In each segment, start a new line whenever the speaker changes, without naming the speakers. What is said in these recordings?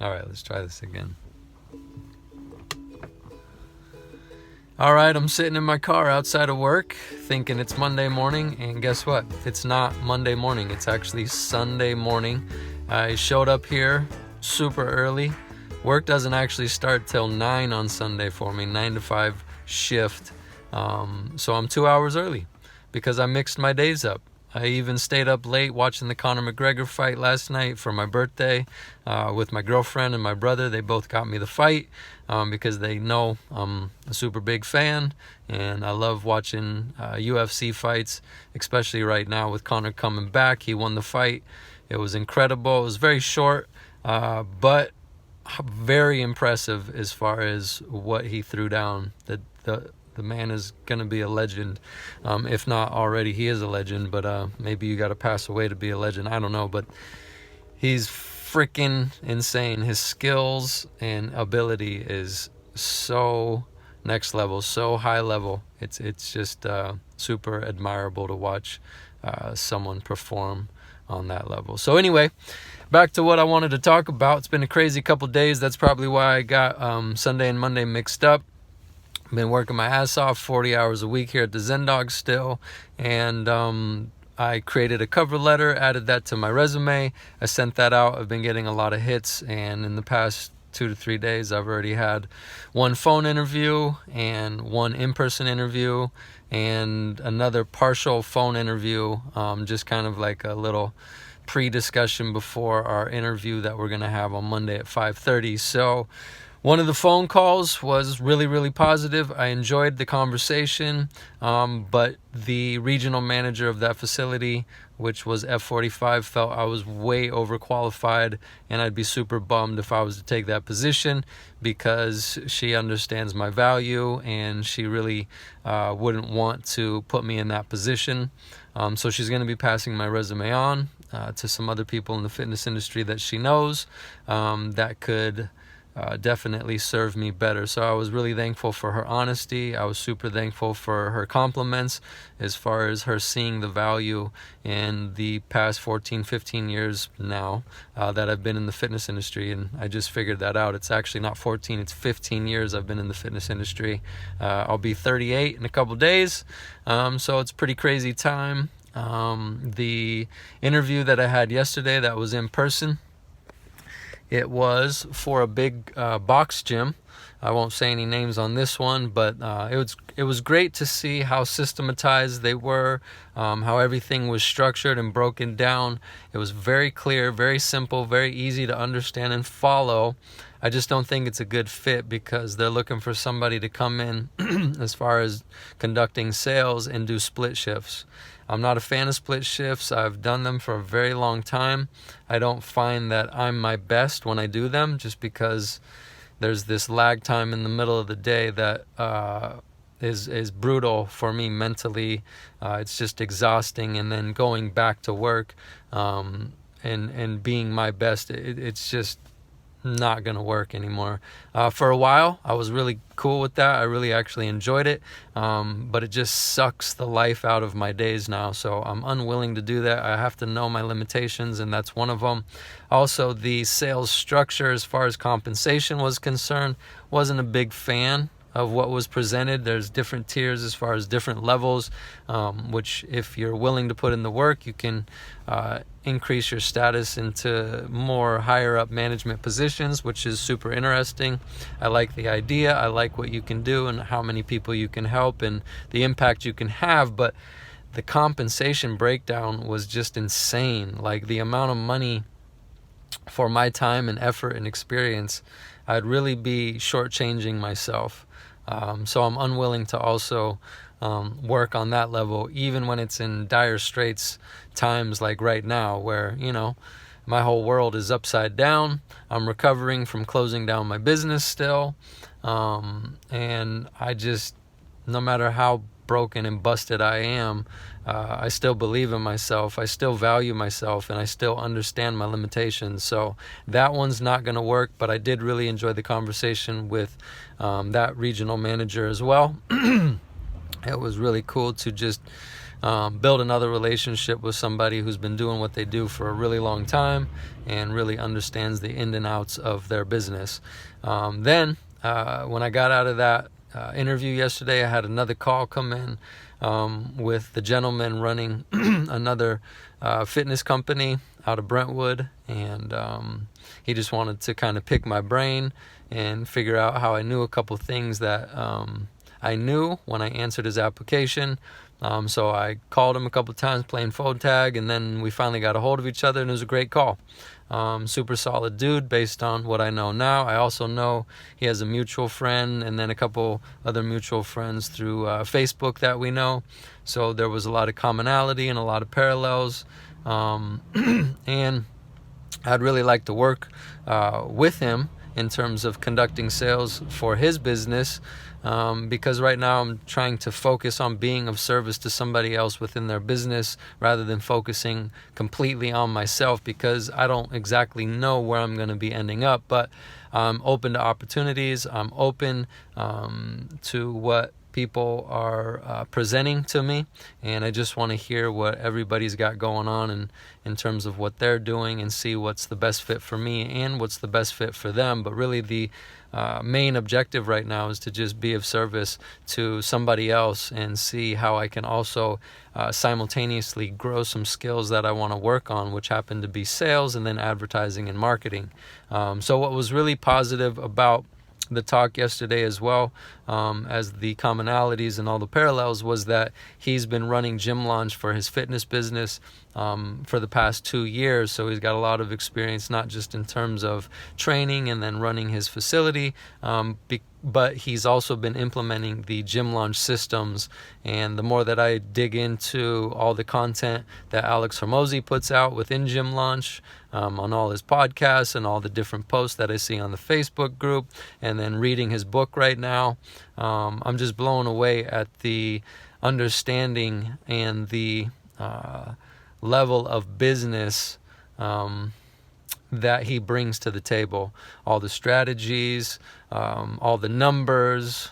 All right, let's try this again. All right, I'm sitting in my car outside of work thinking it's Monday morning, and guess what? It's not Monday morning. It's actually Sunday morning. I showed up here super early. Work doesn't actually start till 9 on Sunday for me, 9 to 5 shift. So I'm 2 hours early because I mixed my days up. I even stayed up late watching the Conor McGregor fight last night for my birthday with my girlfriend and my brother. They both got me the fight because they know I'm a super big fan, and I love watching UFC fights, especially right now with Conor coming back. He won the fight. It was incredible. It was very short, but very impressive as far as what he threw down. The man is going to be a legend. If not already, he is a legend, but maybe you got to pass away to be a legend. I don't know, but he's freaking insane. His skills and ability is so next level, so high level. It's just super admirable to watch someone perform on that level. So anyway, back to what I wanted to talk about. It's been a crazy couple days. That's probably why I got Sunday and Monday mixed up. Been working my ass off 40 hours a week here at the Zen Dog still, and I created a cover letter, added that to my resume. I sent that out. I've been getting a lot of hits, and in the past 2 to 3 days I've already had one phone interview and one in-person interview and another partial phone interview, just kind of like a little pre-discussion before our interview that we're going to have on Monday at 5:30. So one of the phone calls was really, really positive. I enjoyed the conversation, but the regional manager of that facility, which was F45, felt I was way overqualified, and I'd be super bummed if I was to take that position because she understands my value, and she really wouldn't want to put me in that position. So she's going to be passing my resume on to some other people in the fitness industry that she knows that could definitely serve me better. So I was really thankful for her honesty. I was super thankful for her compliments as far as her seeing the value in the past 14, 15 years now that I've been in the fitness industry. And I just figured that out. It's actually not 14, it's 15 years I've been in the fitness industry. I'll be 38 in a couple days. So it's a pretty crazy time. The interview that I had yesterday that was in person, it was for a big box gym. I won't say any names on this one, but it was great to see how systematized they were, how everything was structured and broken down. It was very clear, very simple, very easy to understand and follow. I just don't think it's a good fit because they're looking for somebody to come in as far as conducting sales and do split shifts. I'm not a fan of split shifts. I've done them for a very long time. I don't find that I'm my best when I do them just because there's this lag time in the middle of the day that is brutal for me mentally. It's just exhausting, and then going back to work and being my best, it's just not gonna work anymore. For a while I was really cool with that. I really actually enjoyed it, but it just sucks the life out of my days now, so I'm unwilling to do that. I have to know my limitations, and that's one of them. Also, the sales structure as far as compensation was concerned, wasn't a big fan of what was presented. There's different tiers as far as different levels, which if you're willing to put in the work, you can increase your status into more higher up management positions, which is super interesting. I like the idea. I like what you can do and how many people you can help and the impact you can have, but the compensation breakdown was just insane. Like the amount of money for my time and effort and experience, I'd really be shortchanging myself. So I'm unwilling to also work on that level, even when it's in dire straits times like right now where, my whole world is upside down. I'm recovering from closing down my business still. And I just, no matter how broken and busted I am, I still believe in myself, I still value myself, and I still understand my limitations. So that one's not going to work, but I did really enjoy the conversation with that regional manager as well. It was really cool to just build another relationship with somebody who's been doing what they do for a really long time and really understands the ins and outs of their business. Then when I got out of that interview yesterday, I had another call come in with the gentleman running another fitness company out of Brentwood, and he just wanted to kind of pick my brain and figure out how I knew a couple things that I knew when I answered his application. So I called him a couple times playing phone tag, and then we finally got a hold of each other, and it was a great call. Super solid dude based on what I know now. I also know he has a mutual friend and then a couple other mutual friends through Facebook that we know. So there was a lot of commonality and a lot of parallels. And I'd really like to work with him in terms of conducting sales for his business, because right now I'm trying to focus on being of service to somebody else within their business rather than focusing completely on myself, because I don't exactly know where I'm going to be ending up. But I'm open to opportunities. I'm open to what people are presenting to me, and I just want to hear what everybody's got going on and in terms of what they're doing, and see what's the best fit for me and what's the best fit for them. But really the main objective right now is to just be of service to somebody else and see how I can also simultaneously grow some skills that I want to work on, which happen to be sales and then advertising and marketing. So what was really positive about the talk yesterday as well, as the commonalities and all the parallels, was that he's been running Gym Launch for his fitness business for the past 2 years. So he's got a lot of experience, not just in terms of training and then running his facility, but he's also been implementing the Gym Launch systems. And the more that I dig into all the content that Alex Hormozi puts out within Gym Launch, on all his podcasts and all the different posts that I see on the Facebook group, and then reading his book right now, I'm just blown away at the understanding and the level of business that he brings to the table. All the strategies, all the numbers,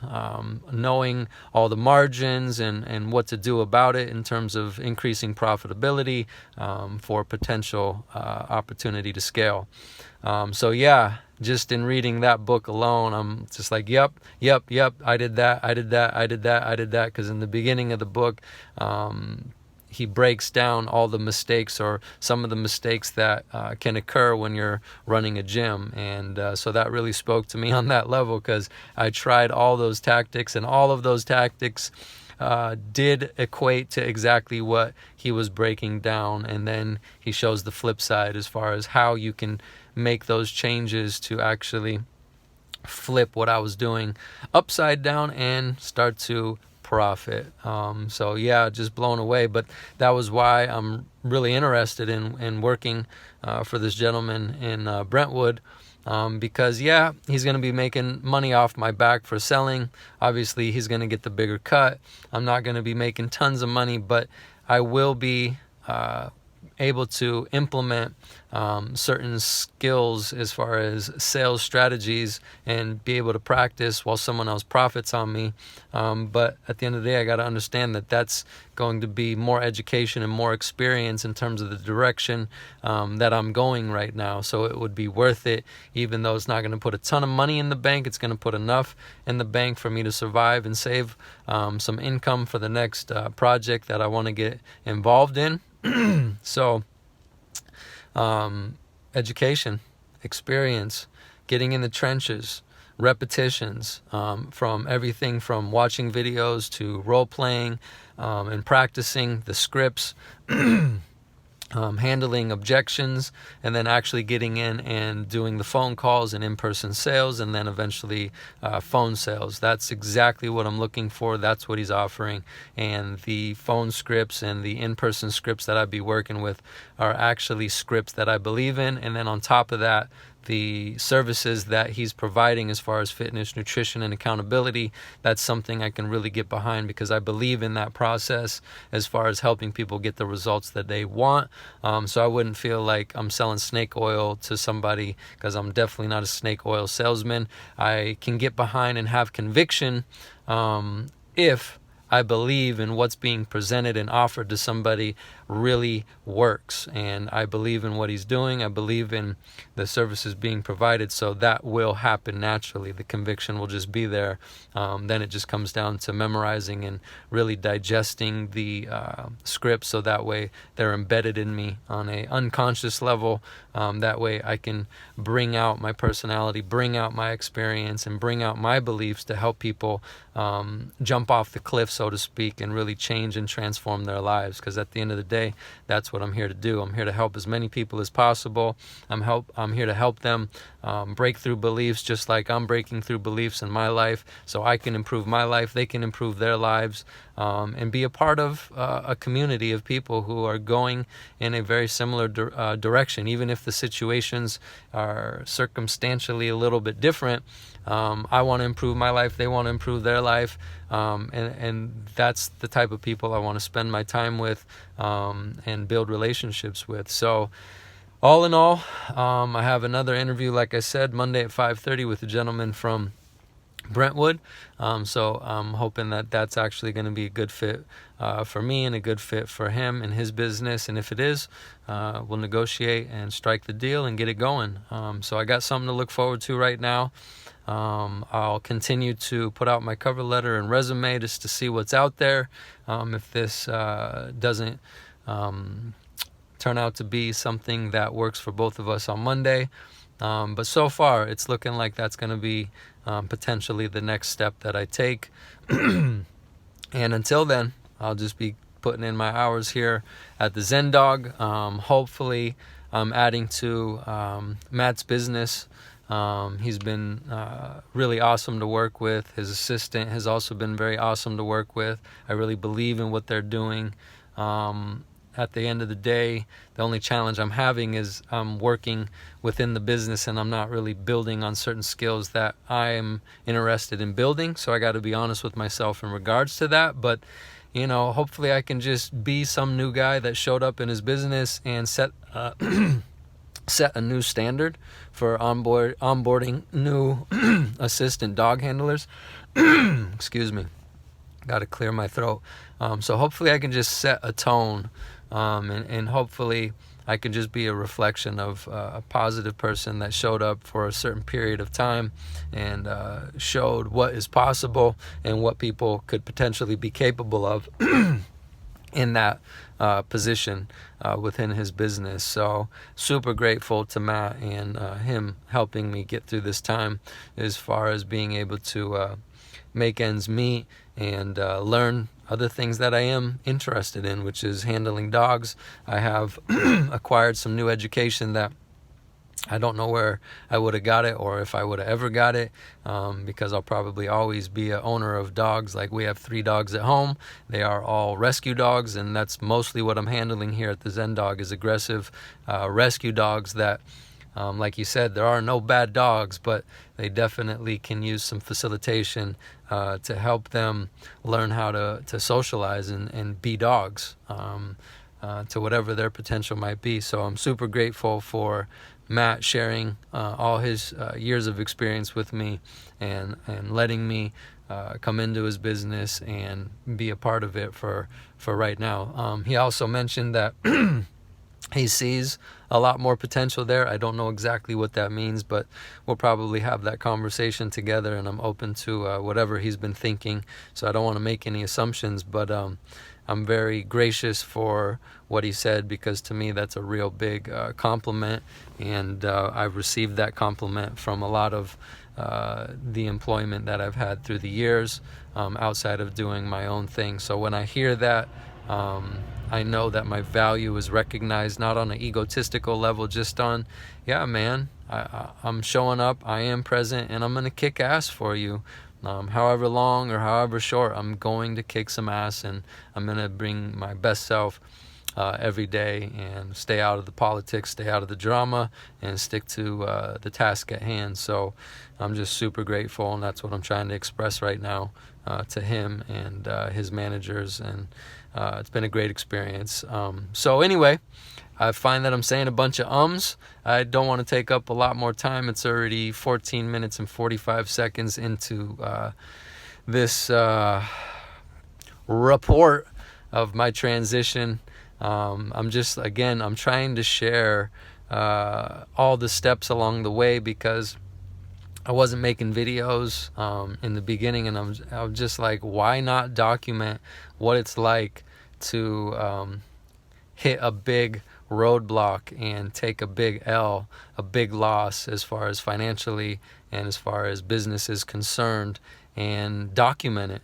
knowing all the margins and what to do about it in terms of increasing profitability for potential opportunity to scale. So yeah, just in reading that book alone, I'm just like, yep, I did that. Because in the beginning of the book, he breaks down all the mistakes, or some of the mistakes that can occur when you're running a gym. And so that really spoke to me on that level, because I tried all those tactics, and all of those tactics did equate to exactly what he was breaking down. And then he shows the flip side as far as how you can make those changes to actually flip what I was doing upside down and start to profit. So yeah, just blown away. But that was why I'm really interested in working for this gentleman in Brentwood, because yeah, he's going to be making money off my back for selling. Obviously he's going to get the bigger cut. I'm not going to be making tons of money, but I will be able to implement certain skills as far as sales strategies and be able to practice while someone else profits on me. But at the end of the day, I got to understand that that's going to be more education and more experience in terms of the direction that I'm going right now. So it would be worth it, even though it's not going to put a ton of money in the bank. It's going to put enough in the bank for me to survive and save some income for the next project that I want to get involved in. So education, experience, getting in the trenches, repetitions, from everything from watching videos to role playing and practicing the scripts, handling objections, and then actually getting in and doing the phone calls and in-person sales, and then eventually phone sales. That's exactly what I'm looking for. That's what he's offering. And the phone scripts and the in-person scripts that I'd be working with are actually scripts that I believe in. And then on top of that, the services that he's providing as far as fitness, nutrition, and accountability, that's something I can really get behind, because I believe in that process as far as helping people get the results that they want. So I wouldn't feel like I'm selling snake oil to somebody, because I'm definitely not a snake oil salesman. I can get behind and have conviction if I believe in what's being presented and offered to somebody really works, and I believe in what he's doing. I believe in the services being provided, so that will happen naturally. The conviction will just be there. Then it just comes down to memorizing and really digesting the script, so that way they're embedded in me on a unconscious level. That way I can bring out my personality, bring out my experience, and bring out my beliefs to help people jump off the cliff, so to speak, and really change and transform their lives. Because at the end of the day, that's what I'm here to do. I'm here to help as many people as possible. I'm here to help them break through beliefs, just like I'm breaking through beliefs in my life, so I can improve my life, they can improve their lives, and be a part of a community of people who are going in a very similar direction. Even if the situations are circumstantially a little bit different, I want to improve my life, they want to improve their life, and that's the type of people I want to spend my time with and build relationships with. So all in all, I have another interview, like I said, Monday at 5:30 with a gentleman from Brentwood. So I'm hoping that that's actually going to be a good fit for me and a good fit for him and his business. And if it is, we'll negotiate and strike the deal and get it going. So I got something to look forward to right now. I'll continue to put out my cover letter and resume just to see what's out there. If this doesn't turn out to be something that works for both of us on Monday. But so far, it's looking like that's going to be potentially the next step that I take. And until then, I'll just be putting in my hours here at the Zen Dog. Hopefully, I'm adding to Matt's business. He's been really awesome to work with. His assistant has also been very awesome to work with. I really believe in what they're doing. At the end of the day, the only challenge I'm having is I'm working within the business and I'm not really building on certain skills that I'm interested in building. So I got to be honest with myself in regards to that. But, you know, hopefully I can just be some new guy that showed up in his business and set a new standard for onboarding new assistant dog handlers. Excuse me. Got to clear my throat. So hopefully I can just set a tone, and hopefully I can just be a reflection of a positive person that showed up for a certain period of time and showed what is possible and what people could potentially be capable of in that position within his business. So super grateful to Matt and him helping me get through this time as far as being able to make ends meet and learn other things that I am interested in, which is handling dogs. I have acquired some new education that I don't know where I would have got it or if I would have ever got it, because I'll probably always be an owner of dogs. Like, we have 3 dogs at home. They are all rescue dogs, and that's mostly what I'm handling here at the Zen Dog, is aggressive rescue dogs that, like you said, there are no bad dogs, but they definitely can use some facilitation to help them learn how to socialize and be dogs to whatever their potential might be. So I'm super grateful for Matt sharing all his years of experience with me and letting me come into his business and be a part of it for right now. He also mentioned that he sees a lot more potential there. I don't know exactly what that means, but we'll probably have that conversation together, and I'm open to whatever he's been thinking. So I don't want to make any assumptions, but I'm very gracious for what he said, because to me that's a real big compliment, and I've received that compliment from a lot of the employment that I've had through the years outside of doing my own thing. So when I hear that, I know that my value is recognized, not on an egotistical level, just on, yeah, man, I'm showing up, I am present, and I'm going to kick ass for you. However long or however short, I'm going to kick some ass, and I'm going to bring my best self every day and stay out of the politics, stay out of the drama, and stick to the task at hand. So I'm just super grateful, and that's what I'm trying to express right now to him and his managers, and it's been a great experience. So anyway, I find that I'm saying a bunch of ums. I don't want to take up a lot more time. It's already 14 minutes and 45 seconds into this report of my transition. I'm trying to share all the steps along the way, because I wasn't making videos in the beginning, and I was just like, why not document what it's like to hit a big roadblock and take a big L, a big loss as far as financially and as far as business is concerned, and document it.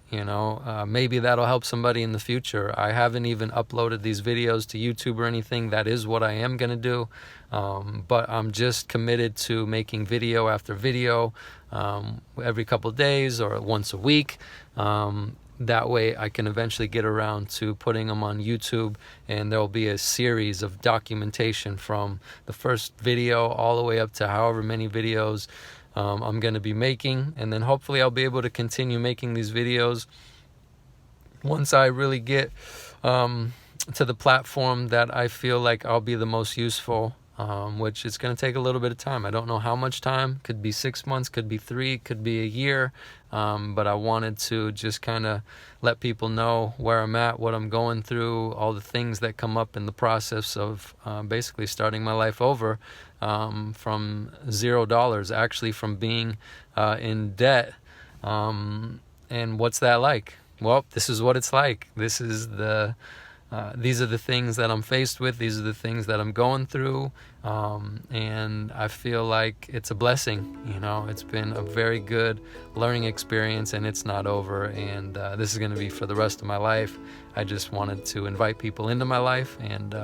Maybe that'll help somebody in the future. I haven't even uploaded these videos to YouTube or anything. That is what I am going to do. But I'm just committed to making video after video every couple of days or once a week. That way I can eventually get around to putting them on YouTube, and there will be a series of documentation from the first video all the way up to however many videos I'm going to be making. And then hopefully I'll be able to continue making these videos once I really get to the platform that I feel like I'll be the most useful, which is going to take a little bit of time. I don't know how much time. Could be 6 months, could be 3, could be a year. But I wanted to just kind of let people know where I'm at, what I'm going through, all the things that come up in the process of basically starting my life over from $0, actually from being in debt. And what's that like? Well, this is what it's like. These are the things that I'm faced with. These are the things that I'm going through. And I feel like it's a blessing. It's been a very good learning experience, and it's not over. And this is going to be for the rest of my life. I just wanted to invite people into my life and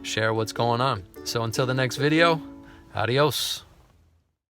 share what's going on. So until the next video, adios.